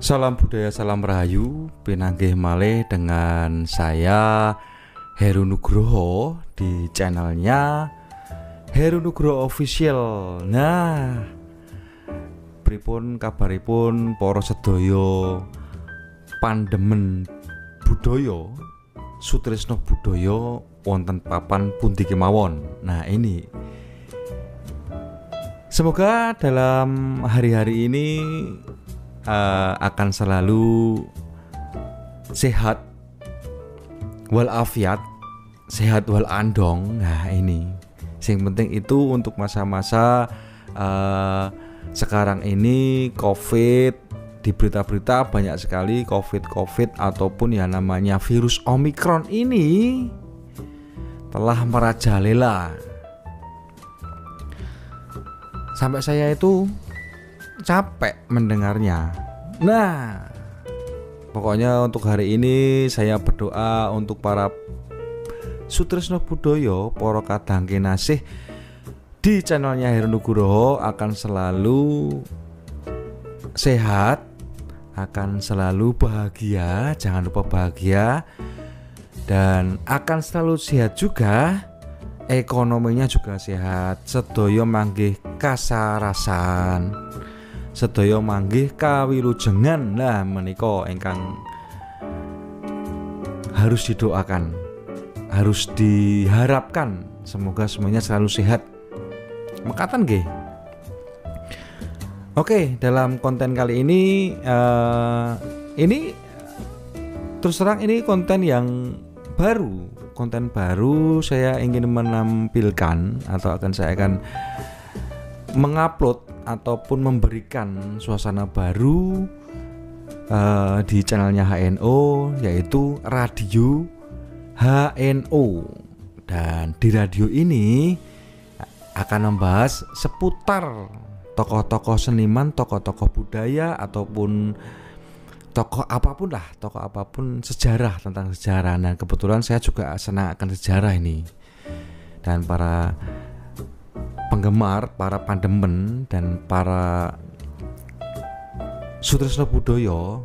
Salam budaya, salam rahayu, pinanggih malih dengan saya Heru Nugroho di channelnya Heru Nugroho Official. Nah, pripun kabaripun para sedaya pandemen budaya, sutresna budaya wonten papan pundi kemawon. Nah, ini semoga dalam hari-hari ini akan selalu sehat walafiat, sehat wal andong. Nah, ini yang penting itu untuk masa-masa sekarang ini COVID, di berita-berita banyak sekali COVID ataupun yang namanya virus Omikron ini telah merajalela. Sampai saya itu capek mendengarnya. Nah, pokoknya untuk hari ini saya berdoa untuk para sutresna budaya, para kadang kinasih di channelnya Heru Nugroho akan selalu sehat, akan selalu bahagia, jangan lupa bahagia, dan akan selalu sehat juga, ekonominya juga sehat, sedaya manggih kasarasan, sedaya manggih kawilujengan. Nah, menika ingkang harus didoakan, harus diharapkan, semoga semuanya selalu sehat. Mekatan nggih. Oke, dalam konten kali ini terus terang ini konten yang baru, konten baru. Saya ingin menampilkan atau saya akan mengupload ataupun memberikan suasana baru di channelnya HNO, yaitu Radio HNO. Dan di radio ini akan membahas seputar tokoh-tokoh seniman, tokoh-tokoh budaya, ataupun tokoh apapun sejarah, tentang sejarah. Nah, kebetulan saya juga senang akan sejarah ini. Dan para penggemar, para pandemen, dan para sutresna budaya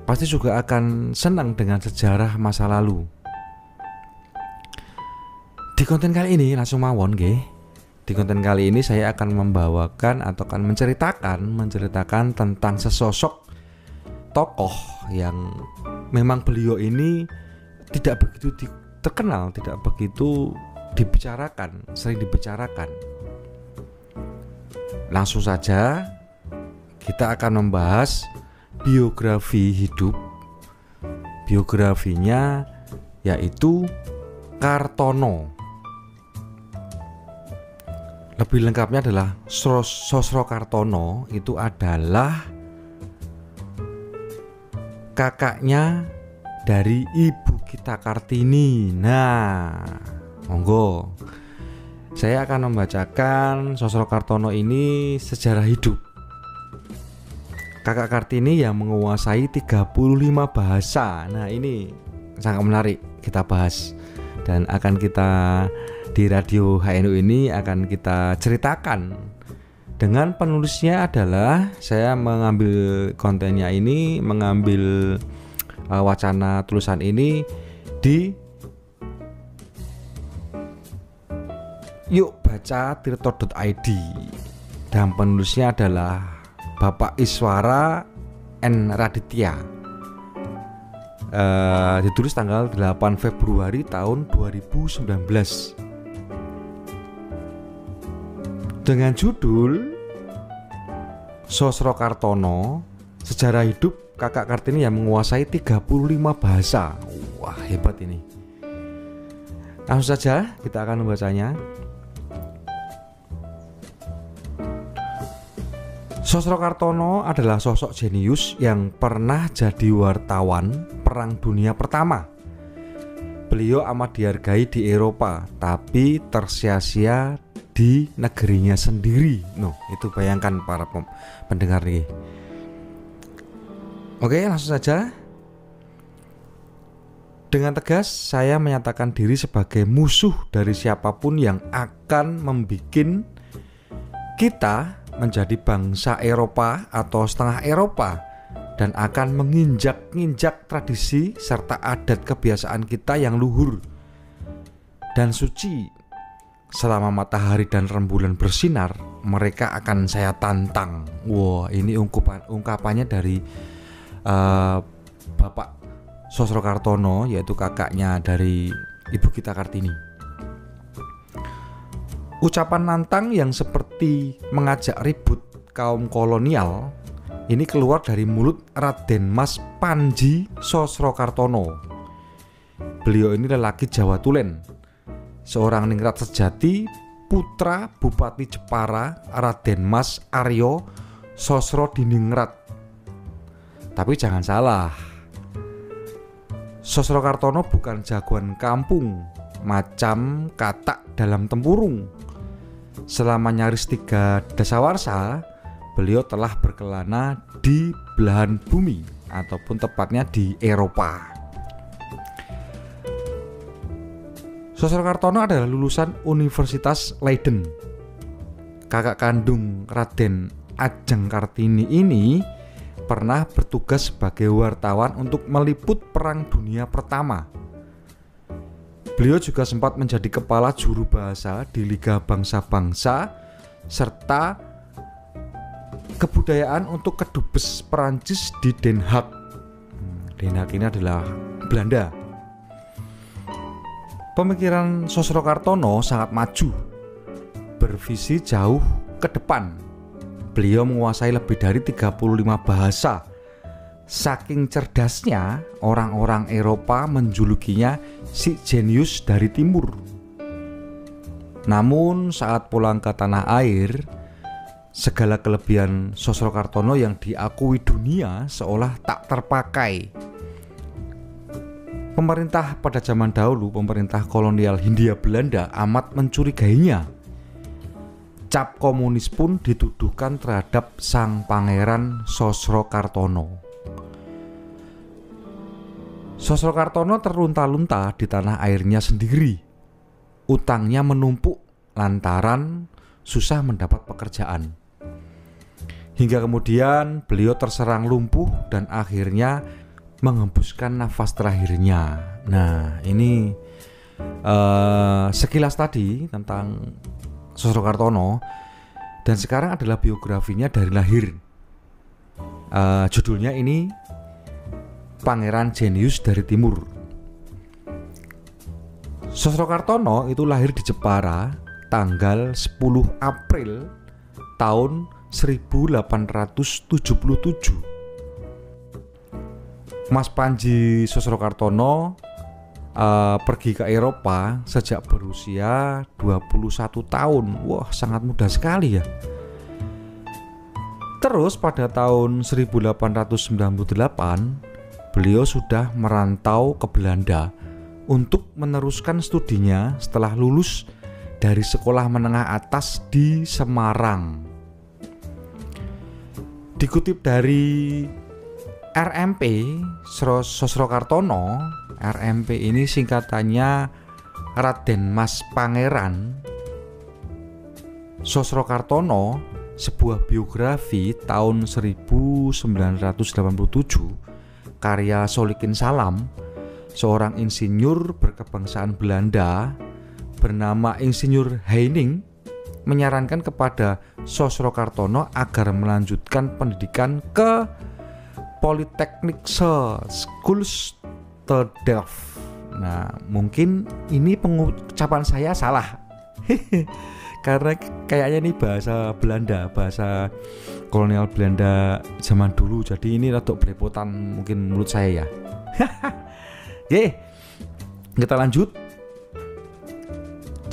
pasti juga akan senang dengan sejarah masa lalu. Di konten kali ini langsung mawon nggih. Di konten kali ini saya akan membawakan atau akan menceritakan tentang sesosok tokoh yang memang beliau ini tidak begitu terkenal, tidak begitu dibicarakan, sering dibicarakan. Langsung saja kita akan membahas biografi hidup. Biografinya yaitu Kartono. Lebih lengkapnya adalah Sosro Kartono itu adalah kakaknya dari Ibu kita Kartini. Nah, monggo, saya akan membacakan Sosro Kartono ini sejarah hidup. Kakak Kartini yang menguasai 35 bahasa. Nah, ini sangat menarik kita bahas, dan akan kita di Radio HNU ini akan kita ceritakan. Dengan penulisnya adalah saya mengambil kontennya ini, mengambil wacana tulisan ini di yukbaca.tirto.id, dan penulisnya adalah Bapak Iswara N. Raditya. Ditulis tanggal 8 Februari tahun 2019 dengan judul Sosro Kartono, sejarah hidup kakak Kartini yang menguasai 35 bahasa. Wah, hebat ini. Langsung saja kita akan membacanya. Sosro Kartono adalah sosok jenius yang pernah jadi wartawan Perang Dunia Pertama. Beliau amat dihargai di Eropa, tapi tersia-sia di negerinya sendiri. Itu bayangkan para pendengar nih. Oke, langsung saja. Dengan tegas saya menyatakan diri sebagai musuh dari siapapun yang akan membuat kita menjadi bangsa Eropa atau setengah Eropa dan akan menginjak-injak tradisi serta adat kebiasaan kita yang luhur dan suci. Selama matahari dan rembulan bersinar, mereka akan saya tantang. Wah, ini ungkapannya dari Bapak Sosrokartono, yaitu kakaknya dari Ibu kita Kartini. Ucapan nantang yang seperti mengajak ribut kaum kolonial ini keluar dari mulut Raden Mas Panji Sosrokartono. Beliau ini lelaki Jawa Tulen, seorang ningrat sejati, putra Bupati Jepara Raden Mas Aryo Sosrodiningrat. Tapi jangan salah, Sosrokartono bukan jagoan kampung macam katak dalam tempurung. Selama nyaris 3 dasawarsa, beliau telah berkelana di belahan bumi ataupun tepatnya di Eropa. Sosrokartono adalah lulusan Universitas Leiden. Kakak kandung Raden Ajeng Kartini ini pernah bertugas sebagai wartawan untuk meliput Perang Dunia Pertama. Beliau juga sempat menjadi kepala juru bahasa di Liga Bangsa-Bangsa serta kebudayaan untuk kedubes Perancis di Den Haag. Den Haag ini adalah Belanda. Pemikiran Sosrokartono sangat maju, bervisi jauh ke depan. Beliau menguasai lebih dari 35 bahasa. Saking cerdasnya, orang-orang Eropa menjulukinya si jenius dari timur. Namun saat pulang ke tanah air, segala kelebihan Sosrokartono yang diakui dunia seolah tak terpakai. Pemerintah pada zaman dahulu, pemerintah kolonial Hindia Belanda amat mencurigainya. Cap komunis pun dituduhkan terhadap sang pangeran Sosrokartono. Sosrokartono terlunta-lunta di tanah airnya sendiri. Utangnya menumpuk lantaran susah mendapat pekerjaan. Hingga kemudian beliau terserang lumpuh dan akhirnya menghembuskan nafas terakhirnya. Nah, ini sekilas tadi tentang Sosrokartono. Dan sekarang adalah biografinya dari lahir. Judulnya ini Pangeran Jenius dari Timur. Sosrokartono itu lahir di Jepara tanggal 10 April tahun 1877. Mas Panji Sosrokartono pergi ke Eropa sejak berusia 21 tahun. Wah, sangat muda sekali ya. Terus pada tahun 1898 beliau sudah merantau ke Belanda untuk meneruskan studinya setelah lulus dari sekolah menengah atas di Semarang. Dikutip dari RMP Sosrokartono, RMP ini singkatannya Raden Mas Pangeran Sosrokartono, sebuah biografi tahun 1987 karya Solikin Salam, seorang insinyur berkebangsaan Belanda bernama Insinyur Heining, menyarankan kepada Sosrokartono agar melanjutkan pendidikan ke Polytechnic Schools te Delft. Nah, mungkin ini pengucapan saya salah karena kayaknya ini bahasa Belanda, bahasa kolonial Belanda zaman dulu. Jadi ini rada belepotan mungkin menurut saya ya. Kita lanjut.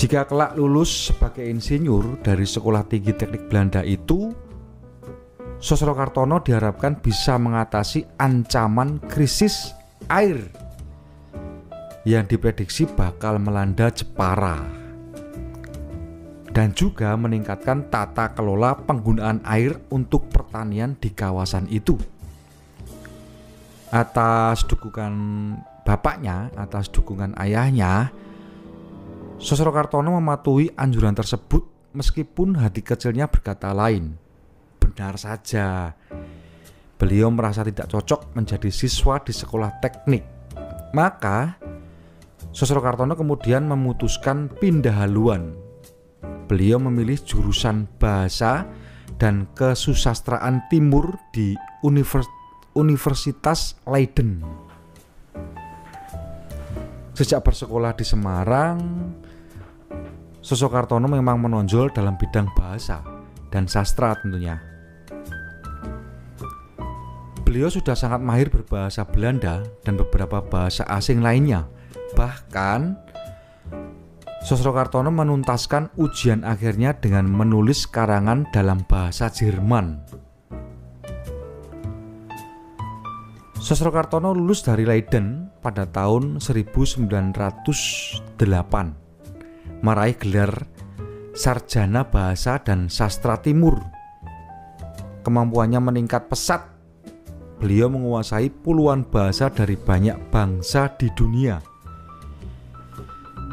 Jika kelak lulus sebagai insinyur dari Sekolah Tinggi Teknik Belanda itu, Sosrokartono diharapkan bisa mengatasi ancaman krisis air yang diprediksi bakal melanda Jepara dan juga meningkatkan tata kelola penggunaan air untuk pertanian di kawasan itu. Atas dukungan bapaknya, atas dukungan ayahnya, Sosrokartono mematuhi anjuran tersebut meskipun hati kecilnya berkata lain. benar saja. Beliau merasa tidak cocok menjadi siswa di sekolah teknik. Maka Sosrokartono kemudian memutuskan pindah haluan. Beliau memilih jurusan bahasa dan kesusastraan timur di Universitas Leiden. Sejak bersekolah di Semarang, Sosrokartono memang menonjol dalam bidang bahasa dan sastra tentunya. Beliau sudah sangat mahir berbahasa Belanda dan beberapa bahasa asing lainnya. Bahkan Sosrokartono menuntaskan ujian akhirnya dengan menulis karangan dalam bahasa Jerman. Sosrokartono lulus dari Leiden pada tahun 1908, meraih gelar Sarjana Bahasa dan Sastra Timur. Kemampuannya meningkat pesat. Beliau menguasai puluhan bahasa dari banyak bangsa di dunia.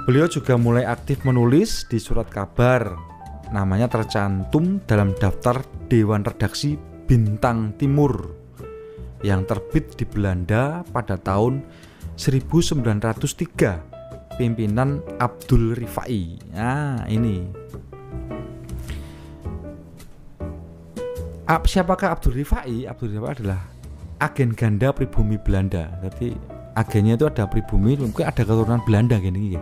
Beliau juga mulai aktif menulis di surat kabar. Namanya tercantum dalam daftar Dewan Redaksi Bintang Timur yang terbit di Belanda pada tahun 1903, pimpinan Abdul Rifai. Nah, ini. Siapakah Abdul Rifai? Abdul Rifai adalah agen ganda pribumi Belanda. Jadi agennya itu ada pribumi, mungkin ada keturunan Belanda gini.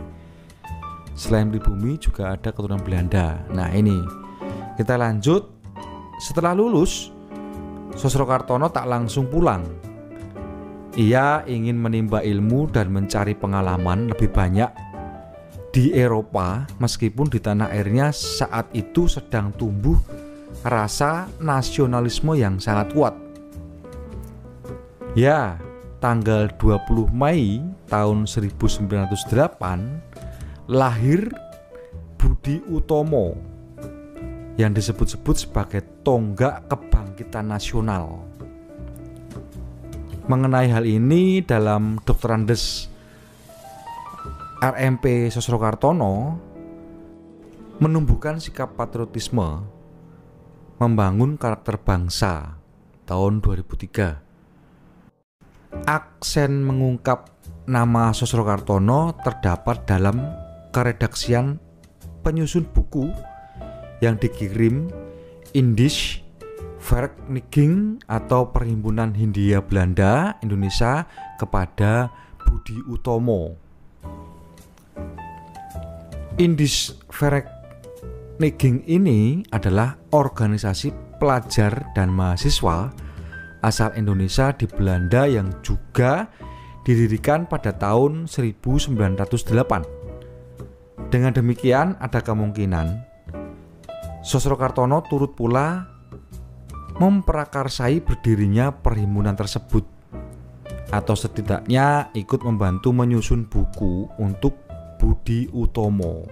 Selain pribumi juga ada keturunan Belanda. Nah, ini. Kita lanjut. Setelah lulus, Sosrokartono tak langsung pulang. Ia ingin menimba ilmu dan mencari pengalaman lebih banyak di Eropa, meskipun di tanah airnya saat itu sedang tumbuh rasa nasionalisme yang sangat kuat. Ya, tanggal 20 Mei tahun 1908 lahir Budi Utomo yang disebut-sebut sebagai tonggak kebangkitan nasional. Mengenai hal ini dalam Dr. Andes RMP Sosrokartono menumbuhkan sikap patriotisme, membangun karakter bangsa tahun 2003. Aksen mengungkap nama Sosrokartono terdapat dalam keredaksian penyusun buku yang dikirim Indisch Vereniging atau Perhimpunan Hindia Belanda Indonesia kepada Budi Utomo. Indisch Vereniging ini adalah organisasi pelajar dan mahasiswa asal Indonesia di Belanda yang juga didirikan pada tahun 1908. Dengan demikian ada kemungkinan Sosrokartono turut pula memprakarsai berdirinya perhimpunan tersebut, atau setidaknya ikut membantu menyusun buku untuk Budi Utomo.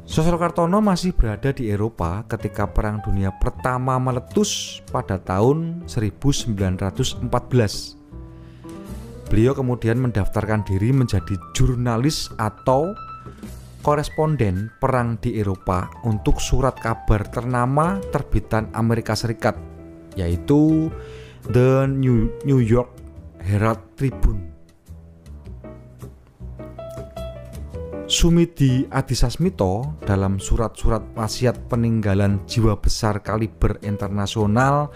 Sosrokartono masih berada di Eropa ketika Perang Dunia Pertama meletus pada tahun 1914. Beliau kemudian mendaftarkan diri menjadi jurnalis atau koresponden perang di Eropa untuk surat kabar ternama terbitan Amerika Serikat, yaitu The New York Herald Tribune. Sumidi Adisasmito dalam surat-surat wasiat peninggalan jiwa besar kaliber internasional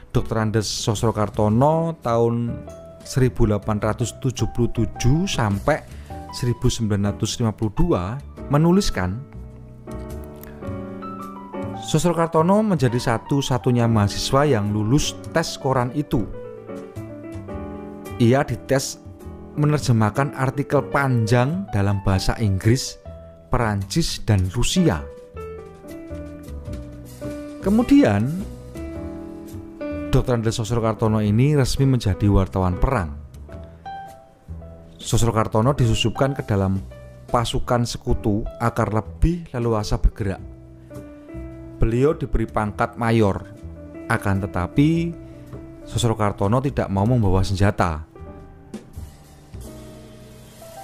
Dr. Andes Sosrokartono tahun 1877 sampai 1952 menuliskan, Sosrokartono menjadi satu-satunya mahasiswa yang lulus tes koran itu. Ia dites menerjemahkan artikel panjang dalam bahasa Inggris, Perancis, dan Rusia. Kemudian Dr. Andes Sosrokartono ini resmi menjadi wartawan perang. Sosrokartono disusupkan ke dalam pasukan sekutu agar lebih leluasa bergerak. Beliau diberi pangkat mayor, akan tetapi Sosrokartono tidak mau membawa senjata.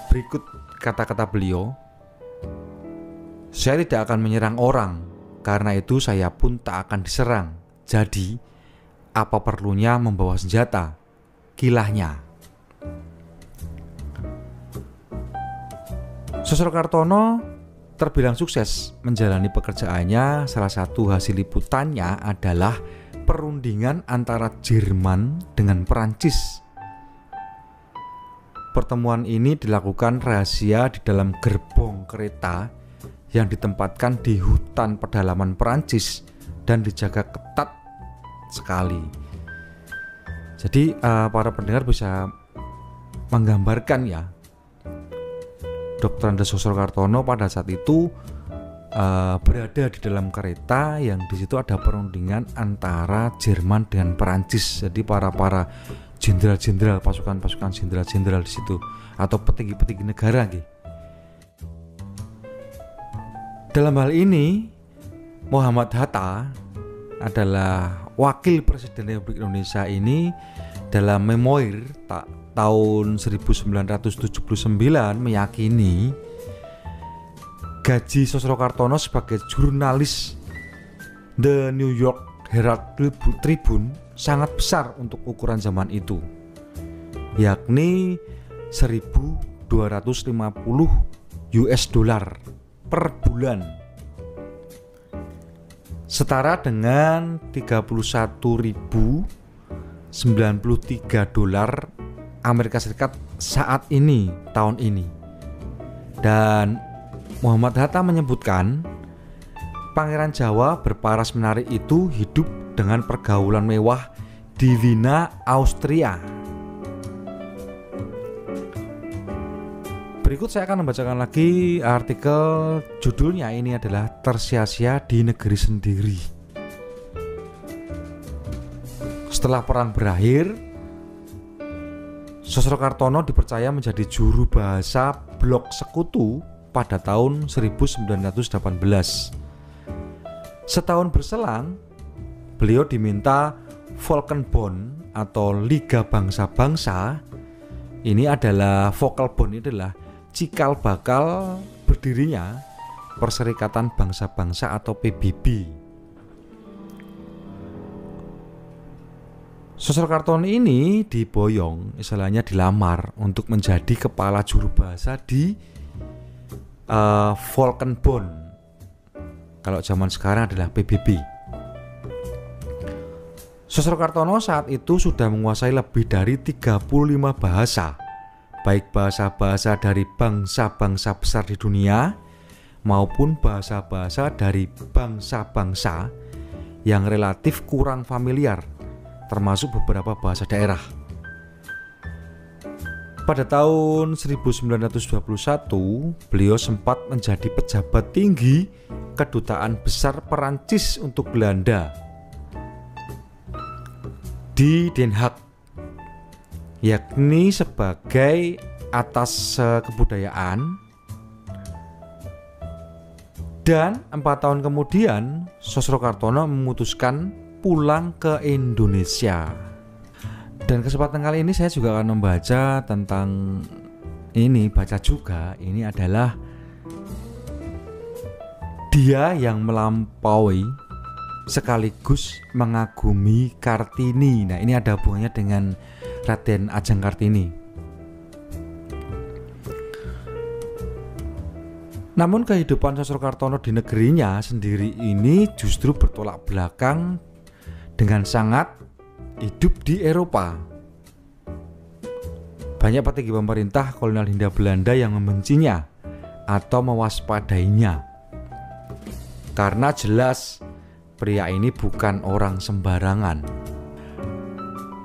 Berikut kata-kata beliau, "Saya tidak akan menyerang orang, Karena itu saya pun tak akan diserang. Jadi, apa perlunya membawa senjata? Kilahnya. Sosro Kartono terbilang sukses menjalani pekerjaannya. Salah satu hasil liputannya adalah perundingan antara Jerman dengan Perancis. Pertemuan ini dilakukan rahasia di dalam gerbong kereta yang ditempatkan di hutan pedalaman Perancis dan dijaga ketat sekali. Jadi para pendengar bisa menggambarkan ya, Dr. Andes Sosro Kartono pada saat itu berada di dalam kereta yang di situ ada perundingan antara Jerman dengan Perancis. Jadi para jenderal-jenderal, pasukan-pasukan jenderal-jenderal di situ atau petinggi-petinggi negara gitu. Dalam hal ini Muhammad Hatta adalah wakil presiden Republik Indonesia ini dalam memoir tahun 1979 meyakini gaji Sosro Kartono sebagai jurnalis The New York Herald Tribune sangat besar untuk ukuran zaman itu, yakni 1.250 US dollar per bulan, setara dengan 31.093 dolar Amerika Serikat saat ini, tahun ini. Dan Muhammad Hatta menyebutkan Pangeran Jawa berparas menarik itu hidup dengan pergaulan mewah di Wina, Austria. Berikut saya akan membacakan lagi artikel, judulnya ini adalah Tersia-sia di Negeri Sendiri. Setelah perang berakhir, Sosro Kartono dipercaya menjadi juru bahasa Blok Sekutu pada tahun 1918. Setahun berselang, beliau diminta Volkenbond atau Liga Bangsa-Bangsa. Ini adalah Volkenbond, ini adalah cikal bakal berdirinya Perserikatan Bangsa-Bangsa atau PBB. Sosro Kartono ini diboyong, istilahnya dilamar untuk menjadi kepala juru bahasa di Volkenbond. Kalau zaman sekarang adalah PBB. Sosro Kartono saat itu sudah menguasai lebih dari 35 bahasa, baik bahasa-bahasa dari bangsa-bangsa besar di dunia maupun bahasa-bahasa dari bangsa-bangsa yang relatif kurang familiar, termasuk beberapa bahasa daerah. Pada tahun 1921, beliau sempat menjadi pejabat tinggi Kedutaan Besar Perancis untuk Belanda di Den Haag, yakni sebagai atas kebudayaan. Dan 4 tahun kemudian Sosro Kartono memutuskan pulang ke Indonesia. Dan kesempatan kali ini saya juga akan membaca tentang ini, baca juga. Ini adalah dia yang melampaui sekaligus mengagumi Kartini. Nah, ini ada hubungannya dengan Raden Ajeng Kartini. Namun kehidupan Sosro Kartono di negerinya sendiri ini justru bertolak belakang dengan sangat hidup di Eropa. Banyak petinggi pemerintah kolonial Hindia Belanda yang membencinya atau mewaspadainya, karena jelas pria ini bukan orang sembarangan.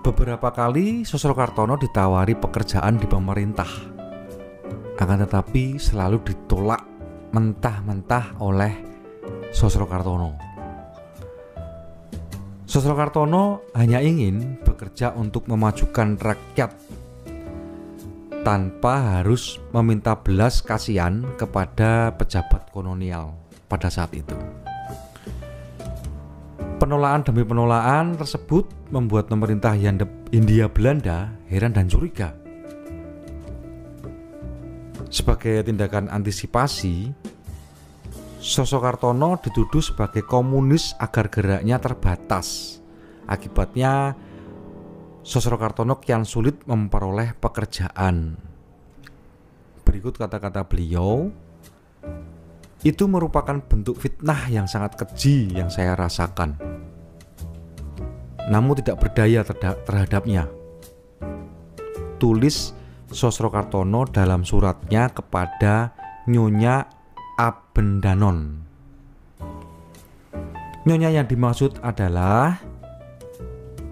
Beberapa kali Sosro Kartono ditawari pekerjaan di pemerintah, akan tetapi selalu ditolak mentah-mentah oleh Sosro Kartono. Sosro Kartono hanya ingin bekerja untuk memajukan rakyat tanpa harus meminta belas kasihan kepada pejabat kolonial pada saat itu. Penolakan demi penolakan tersebut membuat pemerintah Hindia Belanda heran dan curiga. Sebagai tindakan antisipasi, Sosrokartono dituduh sebagai komunis agar geraknya terbatas. Akibatnya Sosrokartono kian sulit memperoleh pekerjaan. Berikut kata-kata beliau, itu merupakan bentuk fitnah yang sangat keji yang saya rasakan, namun tidak berdaya terhadapnya. Tulis Sosrokartono dalam suratnya kepada Nyonya Abendanon. Nyonya yang dimaksud adalah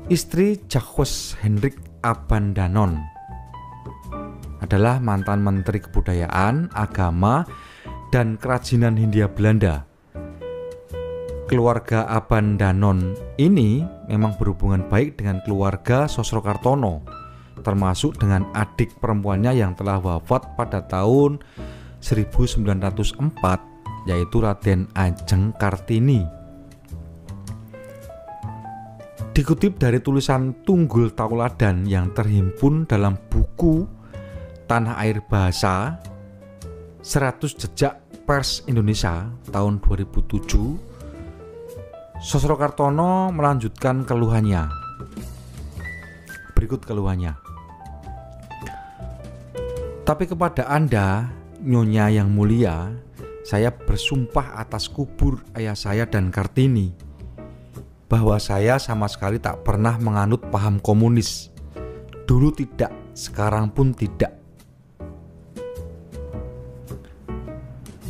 istri Jacques Hendrik Abendanon, adalah mantan Menteri Kebudayaan, Agama, dan Kerajinan Hindia Belanda. Keluarga Abendanon ini memang berhubungan baik dengan keluarga Sosrokartono, termasuk dengan adik perempuannya yang telah wafat pada tahun 1904, yaitu Raden Ajeng Kartini. Dikutip dari tulisan Tunggul Tauladan yang terhimpun dalam buku Tanah Air Bahasa 100 Jejak Pers Indonesia tahun 2007, Sosrokartono melanjutkan keluhannya. Berikut keluhannya. Tapi kepada Anda, Nyonya yang mulia, saya bersumpah atas kubur ayah saya dan Kartini bahwa saya sama sekali tak pernah menganut paham komunis. Dulu tidak, sekarang pun tidak.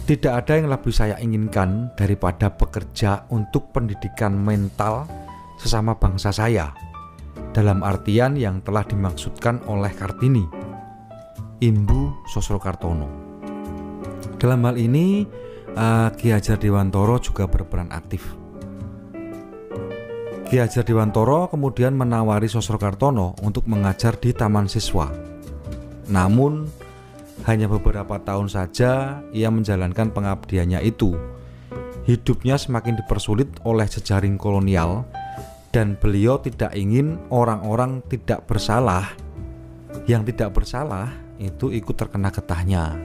Tidak ada yang lebih saya inginkan daripada bekerja untuk pendidikan mental sesama bangsa saya, dalam artian yang telah dimaksudkan oleh Kartini, Imbu Sosrokartono. Dalam hal ini Ki Hajar Dewantoro juga berperan aktif. Ki Hajar Dewantoro kemudian menawari Sosrokartono untuk mengajar di taman siswa. Namun hanya beberapa tahun saja ia menjalankan pengabdiannya itu. Hidupnya semakin dipersulit oleh jejaring kolonial, dan beliau tidak ingin orang-orang tidak bersalah, yang tidak bersalah itu ikut terkena getahnya.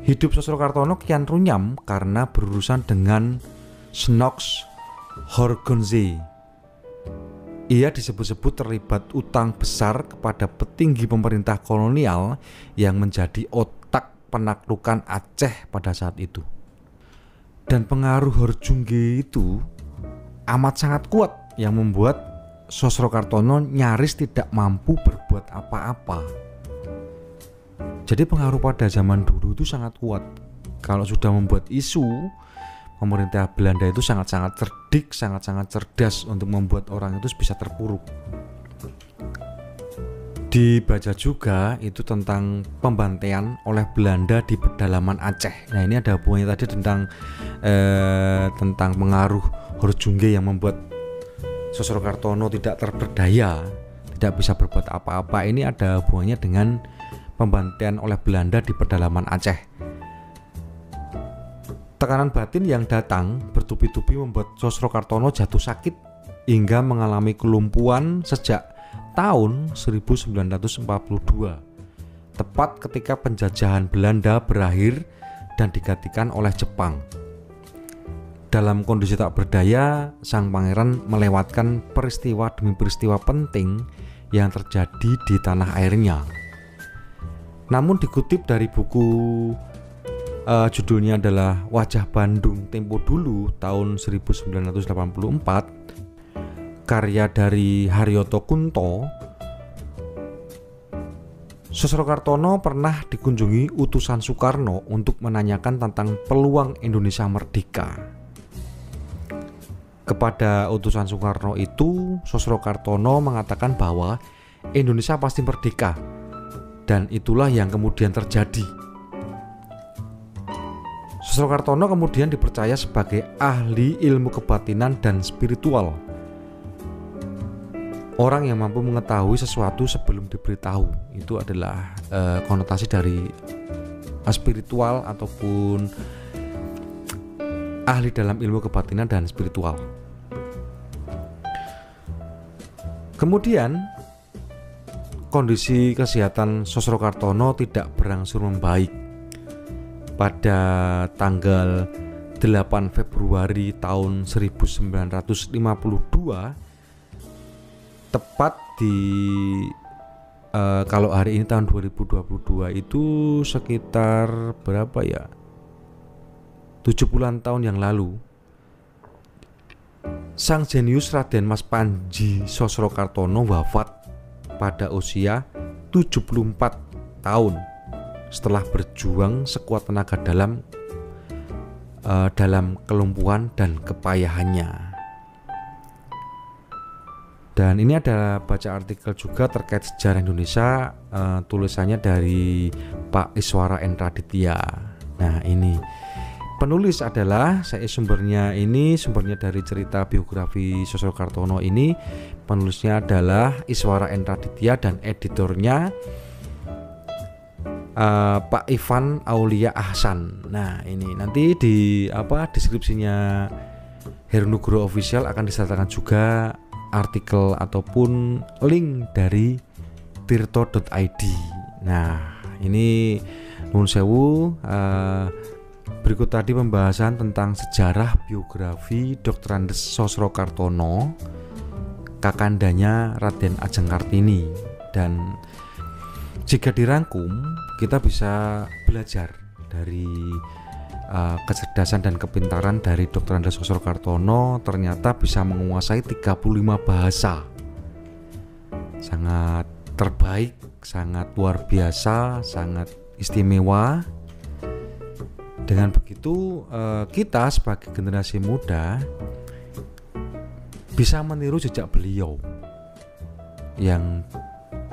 Hidup Sosrokartono kian runyam karena berurusan dengan Snox Horgonze. Ia disebut-sebut terlibat utang besar kepada petinggi pemerintah kolonial yang menjadi otak penaklukan Aceh pada saat itu. Dan pengaruh Horjungge itu amat sangat kuat yang membuat Sosrokartono nyaris tidak mampu berbuat apa-apa. Jadi pengaruh pada zaman dulu itu sangat kuat. Kalau sudah membuat isu, pemerintah Belanda itu sangat-sangat cerdik, sangat-sangat cerdas untuk membuat orang itu bisa terpuruk. Dibaca juga itu tentang pembantaian oleh Belanda di pedalaman Aceh. Nah, ini ada hubungannya tadi tentang pengaruh Horjungge yang membuat Sosrokartono tidak terberdaya, tidak bisa berbuat apa-apa. Ini ada hubungannya dengan pembantaian oleh Belanda di pedalaman Aceh. Tekanan batin yang datang bertubi-tubi membuat Sosrokartono jatuh sakit hingga mengalami kelumpuhan sejak tahun 1942, tepat ketika penjajahan Belanda berakhir dan digantikan oleh Jepang. Dalam kondisi tak berdaya, sang pangeran melewatkan peristiwa demi peristiwa penting yang terjadi di tanah airnya. Namun dikutip dari buku judulnya adalah Wajah Bandung Tempo Dulu tahun 1984, karya dari Haryoto Kunto, Sosrokartono pernah dikunjungi utusan Soekarno untuk menanyakan tentang peluang Indonesia merdeka. Kepada utusan Soekarno itu, Sosrokartono mengatakan bahwa Indonesia pasti merdeka, dan itulah yang kemudian terjadi. Sosrokartono kemudian dipercaya sebagai ahli ilmu kebatinan dan spiritual, orang yang mampu mengetahui sesuatu sebelum diberitahu. Itu adalah konotasi dari spiritual ataupun ahli dalam ilmu kebatinan dan spiritual. Kemudian kondisi kesehatan Sosrokartono tidak berangsur membaik. pada tanggal 8 Februari tahun 1952, tepat di kalau hari ini tahun 2022 itu sekitar berapa ya, 70-an tahun yang lalu, sang jenius Raden Mas Panji Sosrokartono wafat pada usia 74 tahun setelah berjuang sekuat tenaga dalam kelumpuhan dan kepayahannya. Dan ini ada baca artikel juga terkait sejarah Indonesia, tulisannya dari Pak Iswara N. Raditya. Nah, ini penulis adalah sumbernya dari cerita biografi Sosrokartono ini. Penulisnya adalah Iswara N. Raditya dan editornya Pak Ivan Aulia Ahsan. Nah, ini nanti di deskripsinya Heru Nugroho Official akan disertakan juga artikel ataupun link dari tirto.id. Nah, ini nuwun sewu, berikut tadi pembahasan tentang sejarah biografi Dr. Andes Sosrokartono, kakandanya Raden Ajeng Kartini. Dan jika dirangkum, kita bisa belajar dari kecerdasan dan kepintaran dari Dr. Andes Sosrokartono. Ternyata bisa menguasai 35 bahasa. Sangat terbaik, sangat luar biasa, sangat istimewa. Dengan begitu kita sebagai generasi muda bisa meniru jejak beliau yang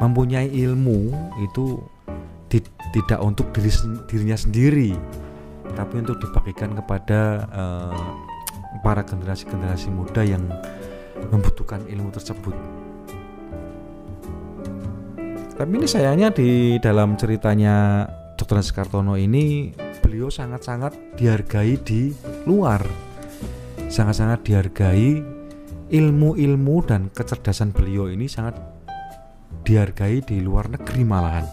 mempunyai ilmu itu tidak untuk dirinya sendiri, tapi untuk dibagikan kepada para generasi muda yang membutuhkan ilmu tersebut. Tapi ini sayangnya di dalam ceritanya Dr. Andes Kartono ini, beliau sangat-sangat dihargai di luar, sangat-sangat dihargai. Ilmu-ilmu dan kecerdasan beliau ini sangat dihargai di luar negeri malahan.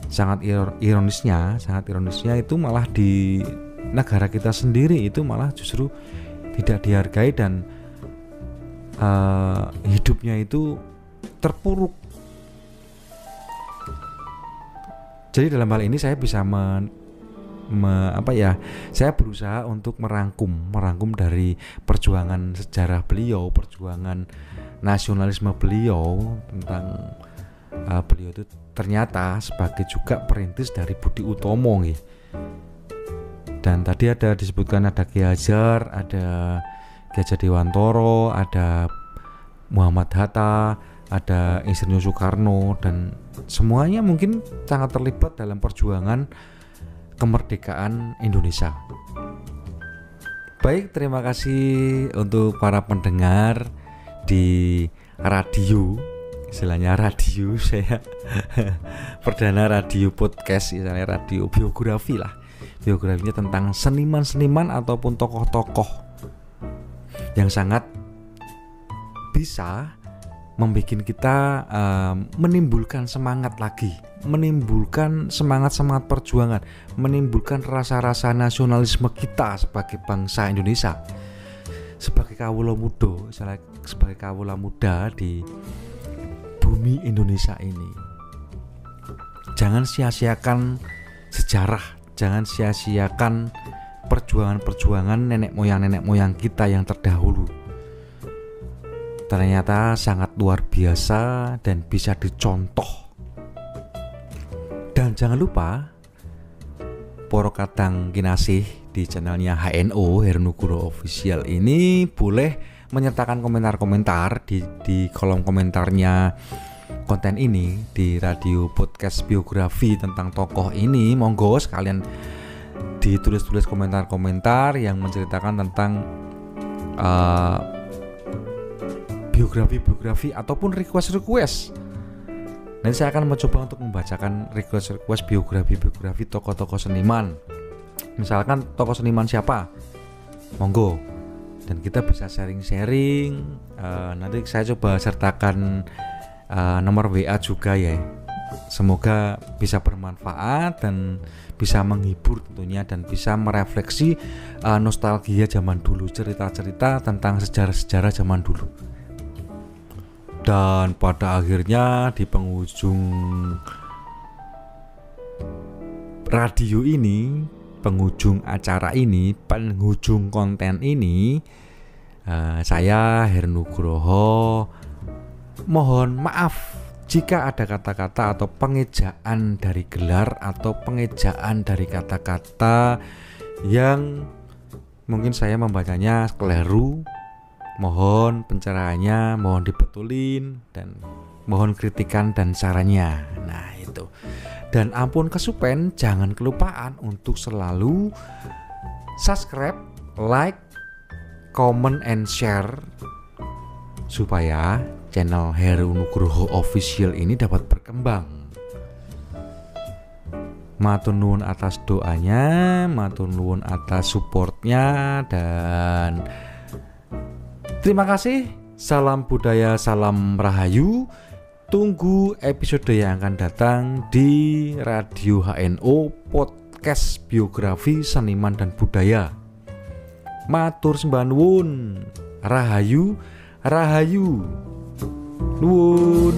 Sangat ironisnya itu malah di negara kita sendiri itu malah justru tidak dihargai dan hidupnya itu terpuruk. Jadi dalam hal ini saya bisa saya berusaha untuk merangkum dari perjuangan sejarah beliau, perjuangan nasionalisme beliau, tentang beliau itu ternyata sebagai juga perintis dari Budi Utomo gitu. Dan tadi ada disebutkan ada Ki Hajar, ada Ki Hajar Dewantoro, ada Muhammad Hatta, ada Insinyur Soekarno, dan semuanya mungkin sangat terlibat dalam perjuangan kemerdekaan Indonesia. Baik, terima kasih untuk para pendengar di radio, istilahnya radio saya perdana radio podcast, istilahnya radio biografi lah. Biografinya tentang seniman-seniman ataupun tokoh-tokoh yang sangat bisa membuat kita menimbulkan semangat lagi, menimbulkan semangat perjuangan, menimbulkan rasa-rasa nasionalisme kita sebagai bangsa Indonesia, sebagai kawula muda di bumi Indonesia ini. Jangan sia-siakan sejarah, jangan sia-siakan perjuangan nenek moyang kita yang terdahulu. Ternyata sangat luar biasa dan bisa dicontoh. Dan jangan lupa poro kadang kinasih di channelnya HNO Heru Nugroho Official ini boleh menyertakan komentar-komentar di kolom komentarnya konten ini di radio podcast biografi tentang tokoh ini. Monggo sekalian ditulis-tulis komentar-komentar yang menceritakan tentang biografi ataupun request. Nanti saya akan mencoba untuk membacakan request biografi tokoh-tokoh seniman. Misalkan tokoh seniman siapa, monggo, dan kita bisa sharing. Nanti saya coba sertakan nomor WA juga ya, Semoga bisa bermanfaat dan bisa menghibur tentunya, dan bisa merefleksi nostalgia zaman dulu, cerita-cerita tentang sejarah-sejarah zaman dulu. Dan pada akhirnya di penghujung radio ini, penghujung acara ini, penghujung konten ini, saya Heru Nugroho mohon maaf jika ada kata-kata atau pengejaan dari gelar atau pengejaan dari kata-kata yang mungkin saya membacanya keliru. Mohon pencerahannya, mohon dibetulin, dan mohon kritikan dan sarannya. Nah itu. Dan ampun kesupen, jangan kelupaan untuk selalu subscribe, like, comment, and share supaya channel Heru Nugroho Official ini dapat berkembang. Matur nuwun atas doanya, matur nuwun atas supportnya, dan terima kasih. Salam budaya, salam rahayu. Tunggu episode yang akan datang di Radio HNO Podcast Biografi Seniman dan Budaya. Matur sembah nuwun. Rahayu, rahayu. Nuwun.